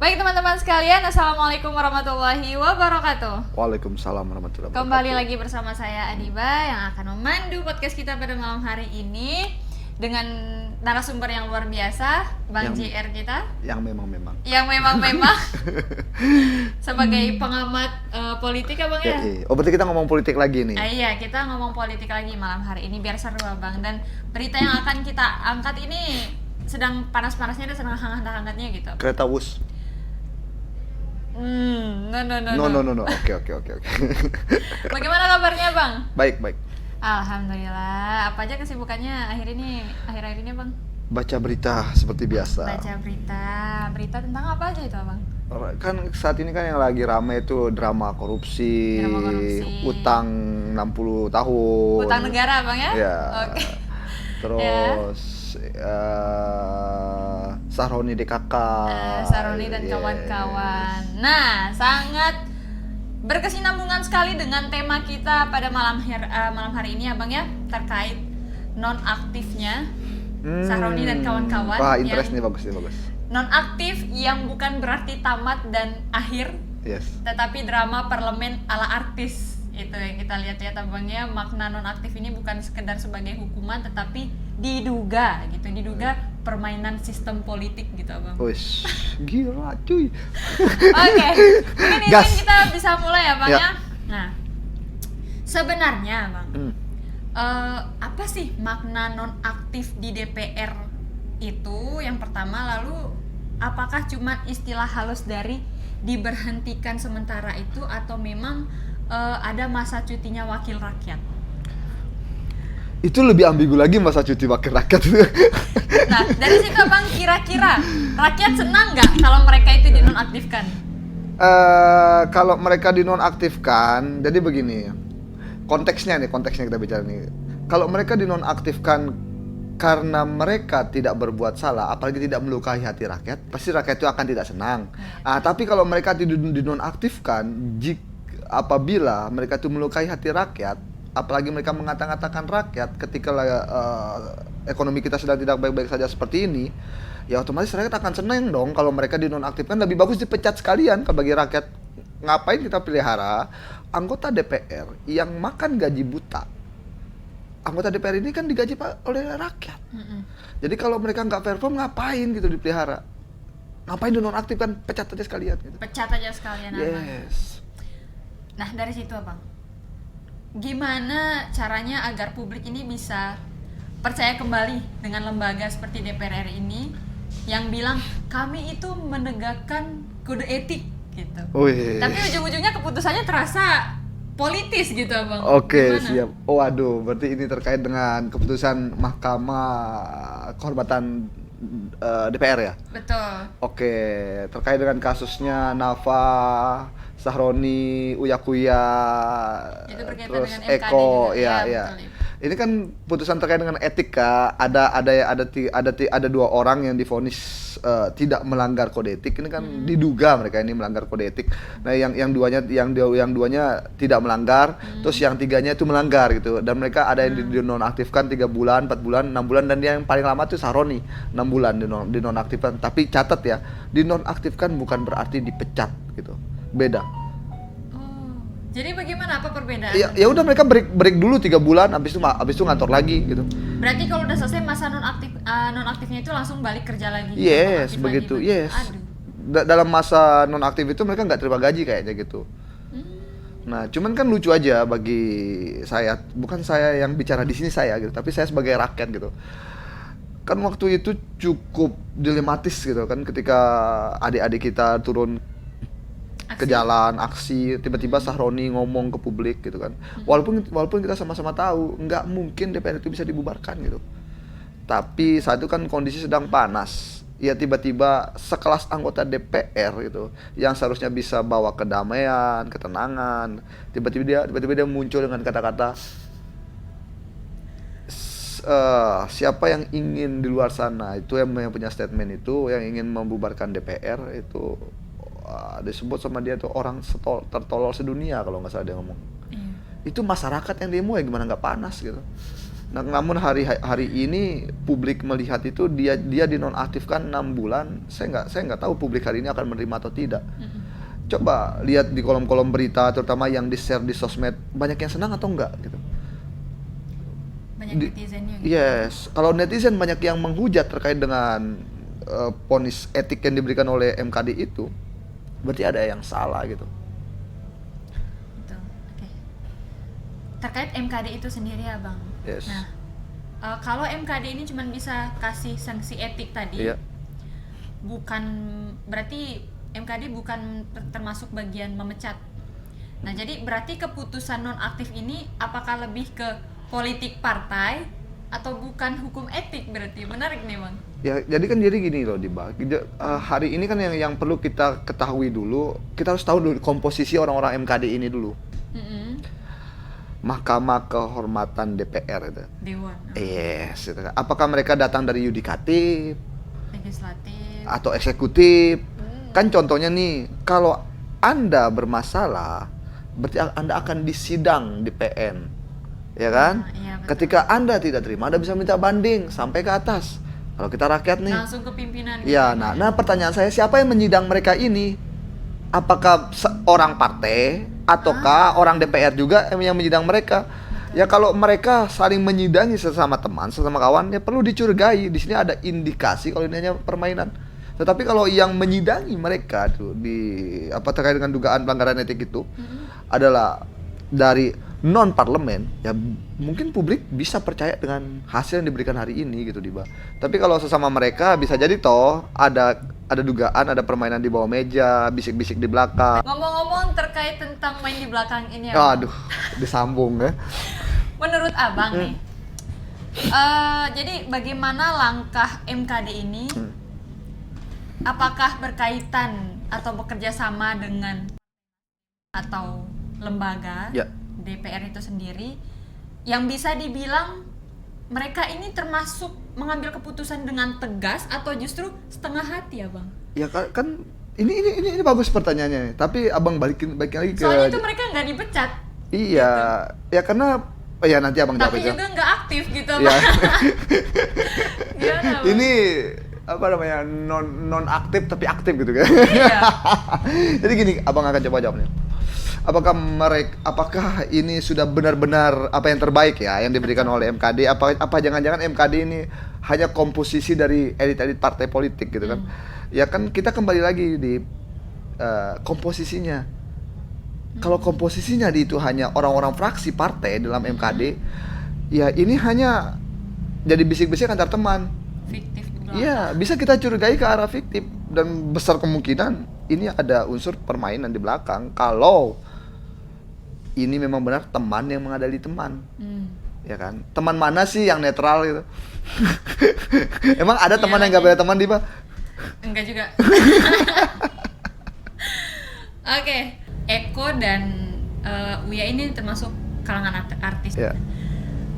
Baik teman-teman sekalian, Assalamualaikum warahmatullahi wabarakatuh. Waalaikumsalam warahmatullahi wabarakatuh. Kembali lagi bersama saya Adiba yang akan memandu podcast kita pada malam hari ini dengan narasumber yang luar biasa, Bang JR kita. Yang memang. Yang memang sebagai pengamat politik ya Bang ya? Oh berarti kita ngomong politik lagi nih? Iya, kita ngomong politik lagi malam hari ini biar seru Bang. Dan berita yang akan kita angkat ini sedang panas-panasnya dan sedang hangat-hangatnya gitu. Kereta Wus. No. Oke. Bagaimana kabarnya Bang? Baik. Alhamdulillah. Apa aja kesibukannya akhir ini Bang? Baca berita seperti biasa. Baca berita tentang apa aja itu Bang? Kan saat ini kan yang lagi ramai itu drama korupsi. Utang 60 tahun. Utang negara Bang ya? Ya. Oke. Terus Sahroni DKK. Sahroni dan kawan-kawan. Nah, sangat berkesinambungan sekali dengan tema kita pada malam hari ini ya Bang ya, terkait nonaktifnya Sahroni dan kawan-kawan. Wah, interest nih bagus. Nonaktif yang bukan berarti tamat dan akhir. Yes. Tetapi drama parlemen ala artis. Itu yang kita lihat ya Bang ya, makna nonaktif ini bukan sekedar sebagai hukuman tetapi diduga permainan sistem politik gitu Bang. Wih, gila cuy. Oke, mungkin kita bisa mulai ya Bang ya. Nah, sebenarnya Bang, apa sih makna nonaktif di DPR itu? Yang pertama, lalu apakah cuma istilah halus dari diberhentikan sementara itu atau memang ada masa cutinya wakil rakyat? Itu lebih ambigu lagi masa cuti wakil rakyat. Nah, dari situ Bang, kira-kira rakyat senang nggak kalau mereka itu dinonaktifkan? Kalau mereka dinonaktifkan, jadi begini, konteksnya kita bicara nih. Kalau mereka dinonaktifkan karena mereka tidak berbuat salah, apalagi tidak melukai hati rakyat, pasti rakyat itu akan tidak senang. Tapi kalau mereka dinonaktifkan, apabila mereka itu melukai hati rakyat, apalagi mereka mengata-ngatakan rakyat ketika ekonomi kita sedang tidak baik-baik saja seperti ini, ya otomatis rakyat akan senang dong. Kalau mereka dinonaktifkan, lebih bagus dipecat sekalian bagi rakyat. Ngapain kita pelihara anggota DPR yang makan gaji buta? Anggota DPR ini kan digaji oleh rakyat. Jadi kalau mereka nggak perform, ngapain gitu dipelihara? Ngapain dinonaktifkan? Pecat aja sekalian gitu. Pecat aja sekalian. Yes. Nah, dari situ Abang, gimana caranya agar publik ini bisa percaya kembali dengan lembaga seperti DPR RI ini yang bilang kami itu menegakkan kode etik gitu. Tapi ujung-ujungnya keputusannya terasa politis gitu Abang. Oke, siap. Waduh, berarti ini terkait dengan keputusan Mahkamah Kehormatan DPR ya? Betul. Oke, terkait dengan kasusnya Nafa, Sahroni, Uya Kuya, terus dengan MKD Eko, ya. Ini kan putusan terkait dengan etika. Ada dua orang yang divonis tidak melanggar kode etik. Ini kan diduga mereka ini melanggar kode etik. Nah, yang duanya tidak melanggar, terus yang tiganya itu melanggar gitu. Dan mereka ada yang dinonaktifkan 3 bulan, 4 bulan, 6 bulan, dan yang paling lama itu Sahroni 6 bulan dinonaktifkan. Tapi catat ya, dinonaktifkan bukan berarti dipecat gitu. Beda. Jadi bagaimana, apa perbedaan? Ya udah, mereka break dulu 3 bulan, habis itu ngantor lagi gitu. Berarti kalau udah selesai masa nonaktifnya itu langsung balik kerja lagi? Yes, begitu. Yes. Dalam masa nonaktif itu mereka nggak terima gaji kayaknya gitu. Nah, cuman kan lucu aja bagi saya, bukan saya yang bicara di sini saya gitu, tapi saya sebagai rakyat gitu. Kan waktu itu cukup dilematis gitu kan, ketika adik-adik kita turun ke jalan aksi, tiba-tiba Sahroni ngomong ke publik gitu kan. Walaupun kita sama-sama tahu nggak mungkin DPR itu bisa dibubarkan gitu. Tapi saat itu kan kondisi sedang panas. Ya tiba-tiba sekelas anggota DPR gitu yang seharusnya bisa bawa kedamaian, ketenangan, tiba-tiba dia muncul dengan kata-kata siapa yang ingin di luar sana itu yang punya statement itu yang ingin membubarkan DPR itu disebut sama dia tuh orang tertolol sedunia kalau nggak salah dia ngomong. Itu masyarakat yang demo ya gimana nggak panas gitu. Nah, namun hari ini publik melihat itu dia dinonaktifkan 6 bulan. Saya nggak tahu publik hari ini akan menerima atau tidak. Coba lihat di kolom-kolom berita, terutama yang di-share di sosmed, banyak yang senang atau enggak gitu. Banyak netizennya gitu. Yes, kalau netizen banyak yang menghujat terkait dengan vonis etik yang diberikan oleh MKD itu, berarti ada yang salah gitu. Betul. Oke. Terkait MKD itu sendiri ya Bang. Yes. Nah, kalau MKD ini cuma bisa kasih sanksi etik tadi, Iya. bukan berarti MKD bukan termasuk bagian memecat. Nah, jadi berarti keputusan nonaktif ini apakah lebih ke politik partai atau bukan hukum etik berarti? Menarik nih Bang. Ya, jadi gini loh Diba. Hari ini kan yang perlu kita ketahui dulu, kita harus tahu dulu komposisi orang-orang MKD ini dulu. Mahkamah Kehormatan DPR itu. Dewan. Yes, itu. Apakah mereka datang dari yudikatif, Legislatif atau eksekutif? Kan contohnya nih, kalau Anda bermasalah, berarti Anda akan disidang di PN. Ya kan? Iya, betul. Ketika Anda tidak terima, Anda bisa minta banding sampai ke atas. Kalau kita rakyat nih. langsung ke pimpinan. Ya, nah pertanyaan saya, siapa yang menyidang mereka ini? Apakah orang partai ataukah orang DPR juga yang menyidang mereka? Ya kalau mereka saling menyidangi sesama teman, sesama kawan, ya perlu dicurigai. Di sini ada indikasi kalau ini hanya permainan. Tetapi kalau yang menyidangi mereka tuh terkait dengan dugaan pelanggaran etik itu adalah dari non parlemen, ya mungkin publik bisa percaya dengan hasil yang diberikan hari ini gitu Diba. Tapi kalau sesama mereka bisa jadi toh ada dugaan, ada permainan di bawah meja, bisik-bisik di belakang. Ngomong-ngomong terkait tentang main di belakang ini ya. Aduh, disambung ya. Menurut Abang nih, jadi bagaimana langkah MKD ini? Apakah berkaitan atau bekerja sama dengan atau lembaga DPR itu sendiri yang bisa dibilang mereka ini termasuk mengambil keputusan dengan tegas atau justru setengah hati ya Bang? Ya kan ini bagus pertanyaannya, tapi Abang balikin lagi ke. Soalnya itu mereka nggak dipecat. Iya, gitu. Ya karena ya nanti Abang jawab tapi aja. juga nggak aktif gitu Ya. Bang. Gimana, Bang? Ini apa namanya, non aktif tapi aktif gitu kan. Iya. Jadi gini, Abang akan coba jawabnya. Apakah ini sudah benar-benar apa yang terbaik ya yang diberikan oleh MKD? Apa jangan-jangan MKD ini hanya komposisi dari elit-elit partai politik gitu kan? Ya kan kita kembali lagi di komposisinya. Kalau komposisinya itu hanya orang-orang fraksi partai dalam MKD, ya ini hanya jadi bisik-bisik antar teman. Fiktif di belakang. Iya, bisa kita curigai ke arah fiktif dan besar kemungkinan ini ada unsur permainan di belakang. Kalau ini memang benar teman yang mengadali teman, ya kan? Teman mana sih yang netral gitu? Emang ada teman yang nggak punya teman Diba? Enggak juga. Oke, Eko dan Uya ini termasuk kalangan artis. Ya.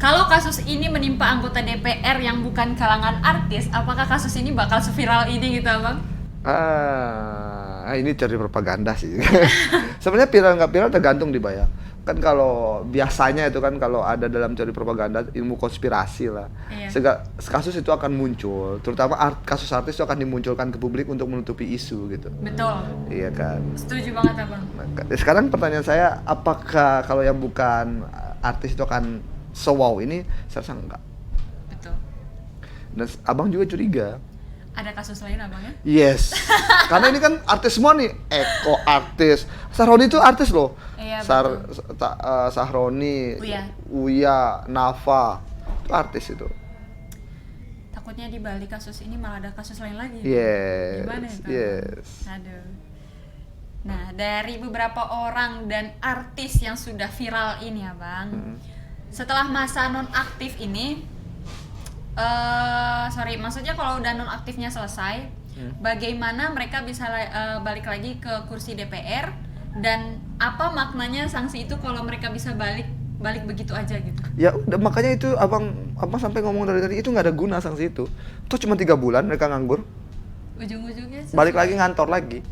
Kalau kasus ini menimpa anggota DPR yang bukan kalangan artis, apakah kasus ini bakal seviral ini gitu Abang? Ini cari propaganda sih. Sebenarnya viral nggak viral tergantung Diba ya. Kan kalau biasanya itu kan kalau ada dalam teori propaganda ilmu konspirasi lah. Iya. Kasus itu akan muncul, terutama kasus artis itu akan dimunculkan ke publik untuk menutupi isu gitu. Betul. Iya kan. Setuju banget Abang. Sekarang pertanyaan saya, apakah kalau yang bukan artis itu akan se-wow ini? Saya rasa enggak. Betul. Dan Abang juga curiga. Ada kasus lain Abang ya? Yes. Karena ini kan artis semua nih. Eko artis. Sahroni itu artis loh. Iya, Sahroni, Uya, Nafa. Itu artis itu. Takutnya di balik kasus ini malah ada kasus lain lagi. Yes. Gimana itu? Yes. Aduh. Nah, dari beberapa orang dan artis yang sudah viral ini Abang. Setelah masa nonaktif ini, maksudnya kalau udah nonaktifnya selesai, bagaimana mereka bisa balik lagi ke kursi DPR dan apa maknanya sanksi itu kalau mereka bisa balik begitu aja gitu? Ya udah, makanya itu abang sampai ngomong dari tadi itu nggak ada guna sanksi itu. Tuh cuma 3 bulan mereka nganggur. Ujung-ujungnya balik lagi ngantor lagi.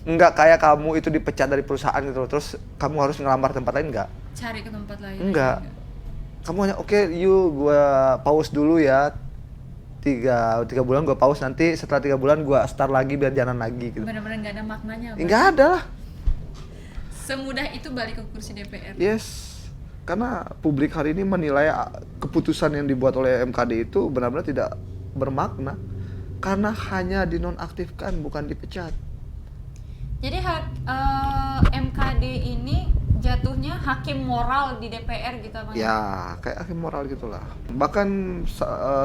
Enggak kayak kamu itu dipecat dari perusahaan gitu terus kamu harus ngelamar tempat lain, enggak. Cari ke tempat lain. Enggak. Kamu hanya oke, gue pause dulu ya. 3 bulan gue pause, nanti setelah 3 bulan gue start lagi biar jalan lagi gitu. Benar-benar nggak ada maknanya. Nggak ada lah. Semudah itu balik ke kursi DPR. Yes. Karena publik hari ini menilai keputusan yang dibuat oleh MKD itu benar-benar tidak bermakna. Karena hanya dinonaktifkan, bukan dipecat. Jadi MKD ini jatuhnya hakim moral di DPR gitu Bang? Ya, kayak hakim moral gitulah. Bahkan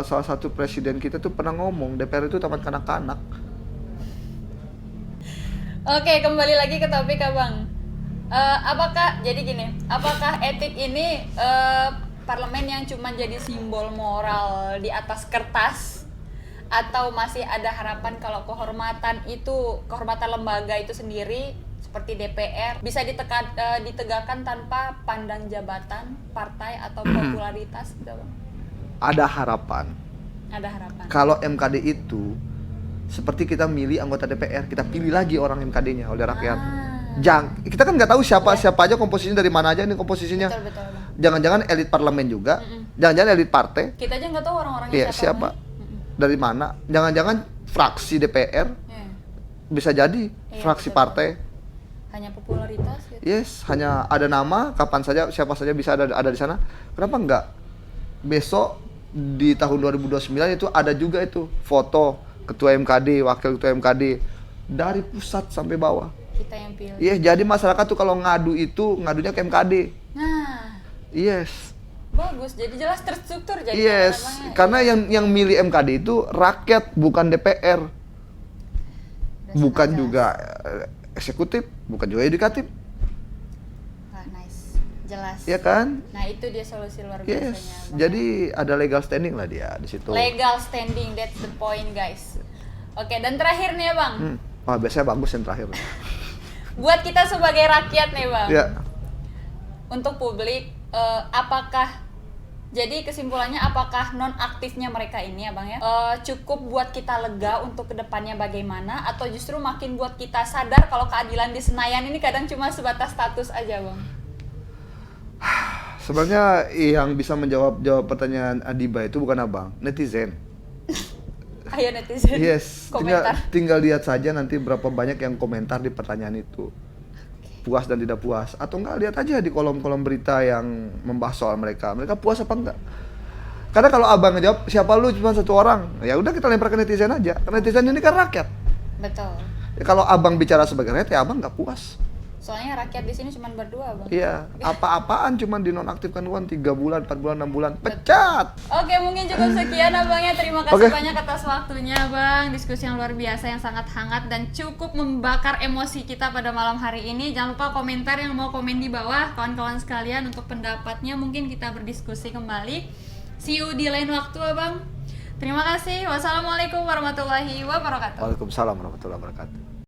salah satu presiden kita tuh pernah ngomong DPR itu taman kanak-kanak. Oke, kembali lagi ke topik Abang. Apakah etik ini parlemen yang cuma jadi simbol moral di atas kertas, atau masih ada harapan kalau kehormatan lembaga itu sendiri seperti DPR bisa ditegakkan tanpa pandang jabatan, partai atau popularitas gitu Bang? Ada harapan. Ada harapan. Kalau MKD itu seperti kita milih anggota DPR, kita pilih lagi orang MKD-nya oleh rakyat. Kita kan nggak tahu siapa aja komposisinya, dari mana aja ini komposisinya. Betul. Jangan-jangan elit parlemen juga, jangan-jangan elit partai. Kita aja nggak tahu orang-orangnya siapa. Dari mana? Jangan-jangan fraksi DPR, bisa jadi fraksi betul. Partai. Hanya popularitas gitu. Yes, hanya ada nama, kapan saja, siapa saja bisa ada di sana. Kenapa enggak? Besok di tahun 2029 itu ada juga itu foto ketua MKD, wakil ketua MKD dari pusat sampai bawah. Kita yang pilih. Yes, jadi masyarakat tuh kalau ngadu itu ngadunya ke MKD. Nah. Yes. Bagus, jadi jelas terstruktur jadi. Yes, karena yang milih MKD itu rakyat, bukan DPR. Bukan juga eksekutif, bukan juga yudikatif. Wah, nice. Jelas. Iya kan? Nah, itu dia solusi luar Yes. biasanya. Jadi ada legal standing lah dia di situ. Legal standing, that's the point, guys. Oke, dan terakhir nih, Bang. Wah, biasanya bagus yang terakhir. Buat kita sebagai rakyat nih, Bang. Ya. Untuk publik, jadi kesimpulannya apakah nonaktifnya mereka ini ya Bang ya cukup buat kita lega untuk kedepannya bagaimana, atau justru makin buat kita sadar kalau keadilan di Senayan ini kadang cuma sebatas status aja Bang? Sebenarnya yang bisa menjawab pertanyaan Adiba itu bukan abang, netizen. Ayo netizen. Yes, tinggal lihat saja nanti berapa banyak yang komentar di pertanyaan itu. Puas dan tidak puas, atau enggak lihat aja di kolom-kolom berita yang membahas soal mereka puas apa enggak. Karena kalau abang ngejawab siapa lu cuma satu orang, ya udah kita lempar ke netizen aja, karena netizen ini kan rakyat. Betul. Ya, kalau abang bicara sebagai rakyat, ya abang nggak puas. Soalnya rakyat di sini cuma berdua Bang. Iya, apa-apaan cuma dinonaktifkan uang 3 bulan, 4 bulan, 6 bulan, pecat. Oke, mungkin cukup sekian Abangnya. Terima kasih banyak atas waktunya Bang. Diskusi yang luar biasa, yang sangat hangat dan cukup membakar emosi kita pada malam hari ini. Jangan lupa komentar yang mau komen di bawah, kawan-kawan sekalian, untuk pendapatnya. Mungkin kita berdiskusi kembali. See you di lain waktu Abang. Terima kasih. Wassalamualaikum warahmatullahi wabarakatuh. Waalaikumsalam warahmatullahi wabarakatuh.